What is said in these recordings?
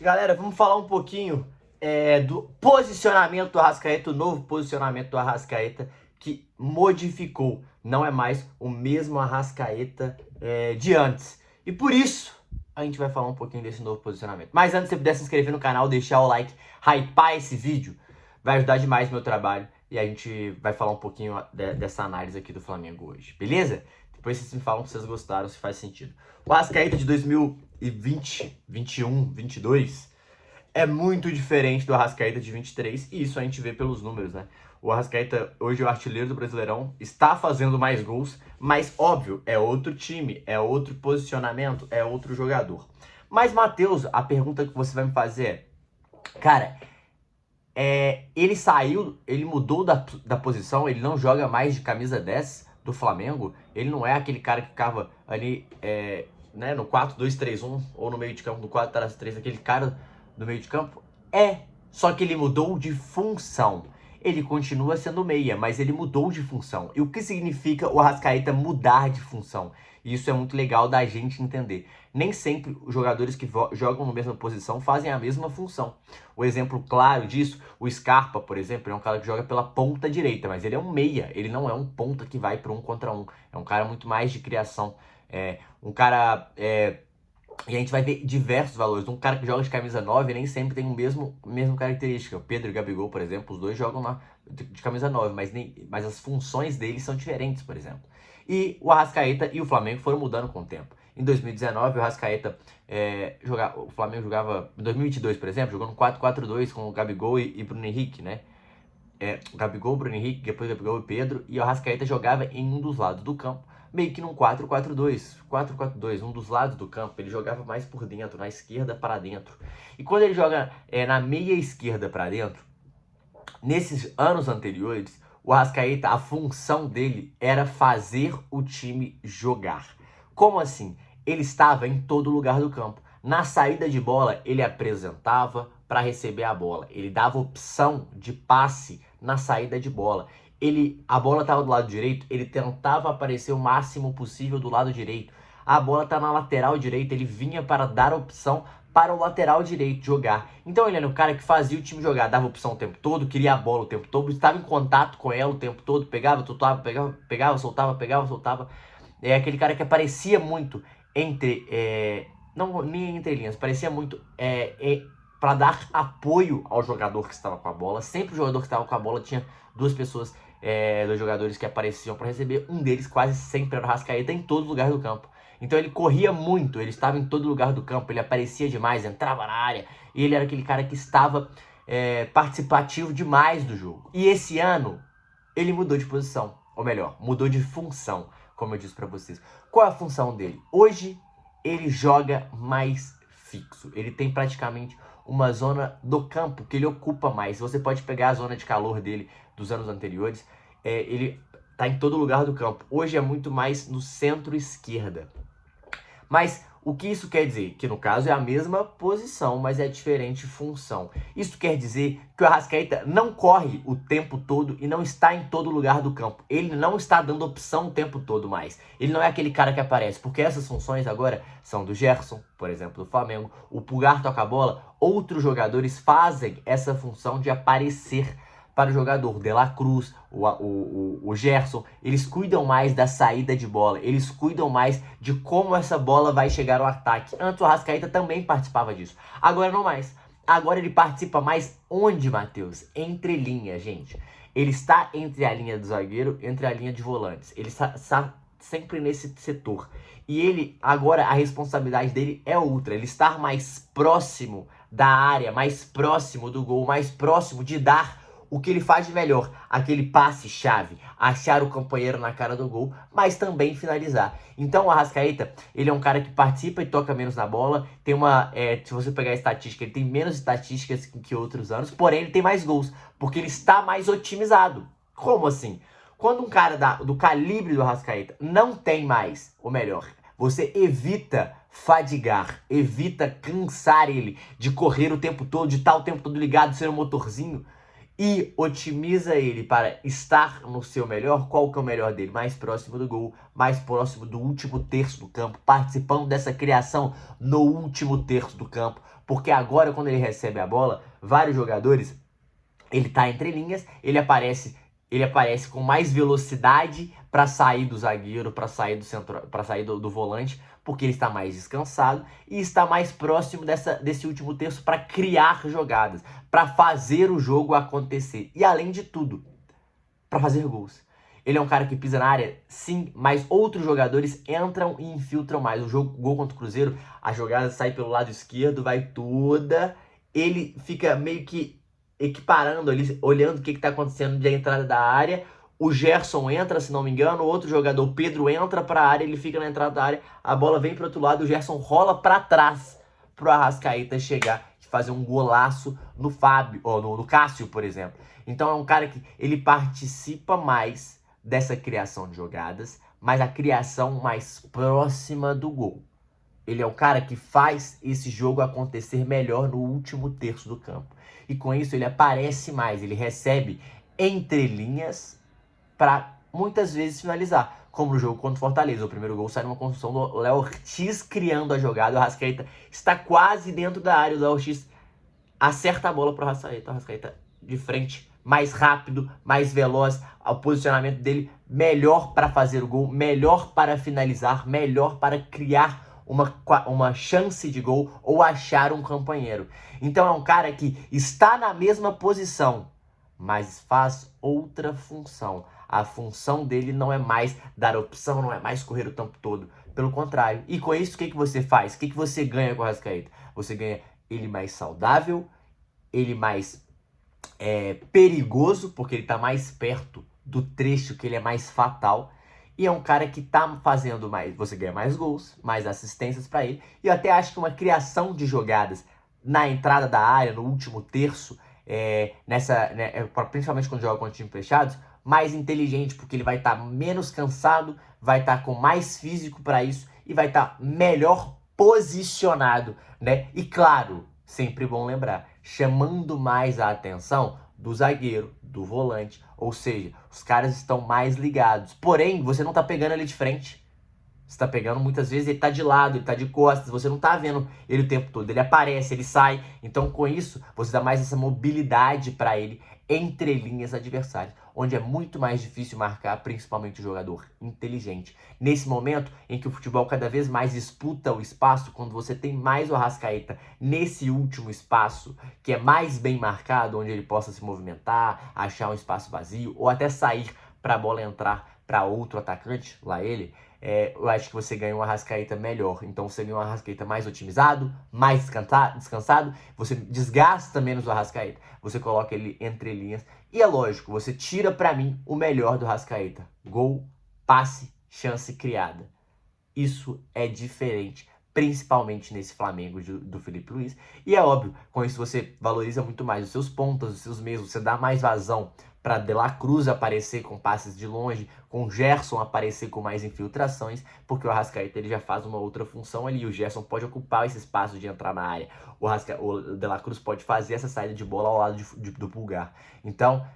Galera, vamos falar um pouquinho do posicionamento do Arrascaeta, o novo posicionamento do Arrascaeta que modificou. Não é mais o mesmo Arrascaeta de antes. E por isso a gente vai falar um pouquinho desse novo posicionamento. Mas antes, se você puder se inscrever no canal, deixar o like, hypar esse vídeo, vai ajudar demais o meu trabalho. E a gente vai falar um pouquinho dessa análise aqui do Flamengo hoje, beleza? Depois vocês me falam se vocês gostaram, se faz sentido. O Arrascaeta de 2020, 21, 22 é muito diferente do Arrascaeta de 23 e isso a gente vê pelos números, né? O Arrascaeta, hoje o artilheiro do Brasileirão, está fazendo mais gols, mas óbvio, é outro time, é outro posicionamento, é outro jogador. Mas, Matheus, a pergunta que você vai me fazer cara, ele saiu, ele mudou da posição, ele não joga mais de camisa 10 do Flamengo, ele não é aquele cara que ficava ali, né, no 4-2-3-1 ou no meio de campo, no 4-3-3, aquele cara do meio de campo? Só que ele mudou de função. Ele continua sendo meia, mas ele mudou de função. E o que significa o Arrascaeta mudar de função? Isso é muito legal da gente entender. Nem sempre os jogadores que jogam na mesma posição fazem a mesma função. O exemplo claro disso, o Scarpa, por exemplo, é um cara que joga pela ponta direita, mas ele é um meia, ele não é um ponta que vai para um contra um. É um cara muito mais de criação. Um cara... E a gente vai ver diversos valores. Um cara que joga de camisa 9 nem sempre tem o mesmo característica. O Pedro e o Gabigol, por exemplo, os dois jogam de camisa 9, mas as funções deles são diferentes, por exemplo. E o Arrascaeta e o Flamengo foram mudando com o tempo. Em 2019, o Arrascaeta o Flamengo jogava, em 2022, por exemplo, jogou no 4-4-2 com o Gabigol e Bruno Henrique, né? Gabigol, Bruno Henrique, depois Gabigol e Pedro, e o Arrascaeta jogava em um dos lados do campo, meio que num 4-4-2, 4-4-2, um dos lados do campo, ele jogava mais por dentro, na esquerda para dentro. E quando ele joga na meia esquerda para dentro, nesses anos anteriores, o Arrascaeta, a função dele era fazer o time jogar. Como assim? Ele estava em todo lugar do campo. Na saída de bola, ele apresentava para receber a bola. Ele dava opção de passe na saída de bola. A bola estava do lado direito, ele tentava aparecer o máximo possível do lado direito. A bola está na lateral direita, ele vinha para dar opção para o lateral direito jogar. Então ele era o cara que fazia o time jogar, dava opção o tempo todo, queria a bola o tempo todo, estava em contato com ela o tempo todo, pegava, soltava, pegava, soltava, pegava, soltava. É aquele cara que aparecia muito não nem entre linhas, parecia muito para dar apoio ao jogador que estava com a bola. Sempre o jogador que estava com a bola tinha duas pessoas, dois jogadores que apareciam para receber. Um deles quase sempre era o Arrascaeta em todo lugar do campo. Então ele corria muito, ele estava em todo lugar do campo, ele aparecia demais, entrava na área. E ele era aquele cara que estava participativo demais do jogo. E esse ano ele mudou de posição, ou melhor, mudou de função, como eu disse para vocês. Qual é a função dele? Hoje ele joga mais fixo. Ele tem praticamente uma zona do campo que ele ocupa mais. Você pode pegar a zona de calor dele dos anos anteriores. Ele está em todo lugar do campo. Hoje é muito mais no centro-esquerda. Mas o que isso quer dizer? Que no caso é a mesma posição, mas é diferente função. Isso quer dizer que o Arrascaeta não corre o tempo todo e não está em todo lugar do campo. Ele não está dando opção o tempo todo mais. Ele não é aquele cara que aparece, porque essas funções agora são do Gerson, por exemplo, do Flamengo. O Pulgar toca a bola, outros jogadores fazem essa função de aparecer para o jogador. De La Cruz, o Gerson, eles cuidam mais da saída de bola, eles cuidam mais de como essa bola vai chegar ao ataque. Antes o Arrascaeta também participava disso, agora não mais. Agora ele participa mais onde, Matheus? Entre linhas, gente. Ele está entre a linha do zagueiro, entre a linha de volantes. Ele está sempre nesse setor. E ele, agora, a responsabilidade dele é outra. Ele está mais próximo da área, mais próximo do gol, mais próximo de dar o que ele faz de melhor, aquele passe-chave, achar o companheiro na cara do gol, mas também finalizar. Então o Arrascaeta, ele é um cara que participa e toca menos na bola, tem se você pegar a estatística, ele tem menos estatísticas que outros anos, porém ele tem mais gols, porque ele está mais otimizado. Como assim? Quando um cara do calibre do Arrascaeta não tem mais, ou melhor, você evita fadigar, evita cansar ele de correr o tempo todo, de estar o tempo todo ligado, ser um motorzinho, e otimiza ele para estar no seu melhor. Qual que é o melhor dele? Mais próximo do gol, mais próximo do último terço do campo, participando dessa criação no último terço do campo, Porque agora, quando ele recebe a bola, vários jogadores, ele tá entre linhas, ele aparece com mais velocidade para sair do zagueiro, para sair do centro, para sair do volante, porque ele está mais descansado e está mais próximo desse último terço para criar jogadas, para fazer o jogo acontecer. E além de tudo, para fazer gols. Ele é um cara que pisa na área, sim, mas outros jogadores entram e infiltram mais. O gol contra o Cruzeiro, a jogada sai pelo lado esquerdo, vai toda, ele fica meio que equiparando ali, olhando o que está acontecendo de entrada da área. O Gerson entra, se não me engano, o outro jogador, o Pedro, entra para a área, ele fica na entrada da área, a bola vem para o outro lado, o Gerson rola para trás pro Arrascaeta chegar e fazer um golaço no Fábio, ou no Cássio, por exemplo. Então é um cara que ele participa mais dessa criação de jogadas, mas a criação mais próxima do gol. Ele é o cara que faz esse jogo acontecer melhor no último terço do campo. E com isso ele aparece mais, ele recebe entre linhas para muitas vezes finalizar. Como no jogo contra o Fortaleza, o primeiro gol sai numa construção do Léo Ortiz criando a jogada, o Arrascaeta está quase dentro da área, o Léo Ortiz acerta a bola para o Arrascaeta de frente, mais rápido, mais veloz, o posicionamento dele melhor para fazer o gol, melhor para finalizar, melhor para criar uma chance de gol ou achar um companheiro. Então é um cara que está na mesma posição, mas faz outra função. A função dele não é mais dar opção, não é mais correr o tempo todo. Pelo contrário. E com isso, o que você faz? O que você ganha com o Arrascaeta? Você ganha ele mais saudável, ele mais perigoso, porque ele está mais perto do trecho que ele é mais fatal. E é um cara que tá fazendo mais. Você ganha mais gols, mais assistências para ele. E eu até acho que uma criação de jogadas na entrada da área, no último terço, principalmente quando joga com times fechados, mais inteligente, porque ele vai estar menos cansado, vai estar com mais físico para isso e vai estar melhor posicionado, né? E claro, sempre bom lembrar, chamando mais a atenção do zagueiro, do volante, ou seja, os caras estão mais ligados. Porém, você não tá pegando ele de frente. Você tá pegando muitas vezes, ele tá de lado, ele tá de costas, você não tá vendo ele o tempo todo. Ele aparece, ele sai. Então, com isso, você dá mais essa mobilidade para ele entre linhas adversárias, onde é muito mais difícil marcar, principalmente o jogador inteligente. Nesse momento em que o futebol cada vez mais disputa o espaço, quando você tem mais o Arrascaeta nesse último espaço, que é mais bem marcado, onde ele possa se movimentar, achar um espaço vazio, ou até sair para a bola entrar para outro atacante, lá ele, eu acho que você ganha um Arrascaeta melhor. Então você ganha um Arrascaeta mais otimizado, mais descansado, você desgasta menos o Arrascaeta, você coloca ele entre linhas. E é lógico, você tira para mim o melhor do Arrascaeta: gol, passe, chance criada. Isso é diferente, principalmente nesse Flamengo do Felipe Luiz. E é óbvio, com isso você valoriza muito mais os seus pontas, os seus meios, você dá mais vazão para De La Cruz aparecer com passes de longe, com o Gerson aparecer com mais infiltrações, porque o Arrascaeta ele já faz uma outra função ali, o Gerson pode ocupar esse espaço de entrar na área, o De La Cruz pode fazer essa saída de bola ao lado do Pulgar. Então,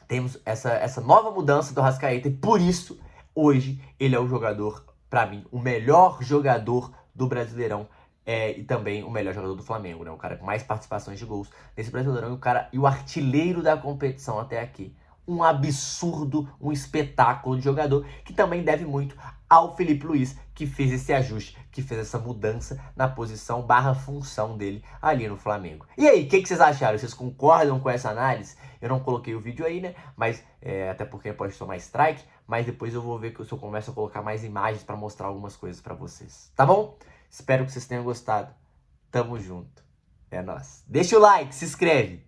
temos essa nova mudança do Arrascaeta e por isso, hoje, ele é o jogador, para mim, o melhor jogador do Brasileirão. E também o melhor jogador do Flamengo, né? O cara com mais participações de gols nesse Brasileirão e o artilheiro da competição até aqui. Um absurdo, um espetáculo de jogador que também deve muito ao Felipe Luiz, que fez esse ajuste, que fez essa mudança na posição / função dele ali no Flamengo. E aí, o que vocês acharam? Vocês concordam com essa análise? Eu não coloquei o vídeo aí, né? Mas até porque pode tomar strike, mas depois eu vou ver se eu começo a colocar mais imagens para mostrar algumas coisas para vocês, tá bom? Espero que vocês tenham gostado. Tamo junto. É nóis. Deixa o like, se inscreve.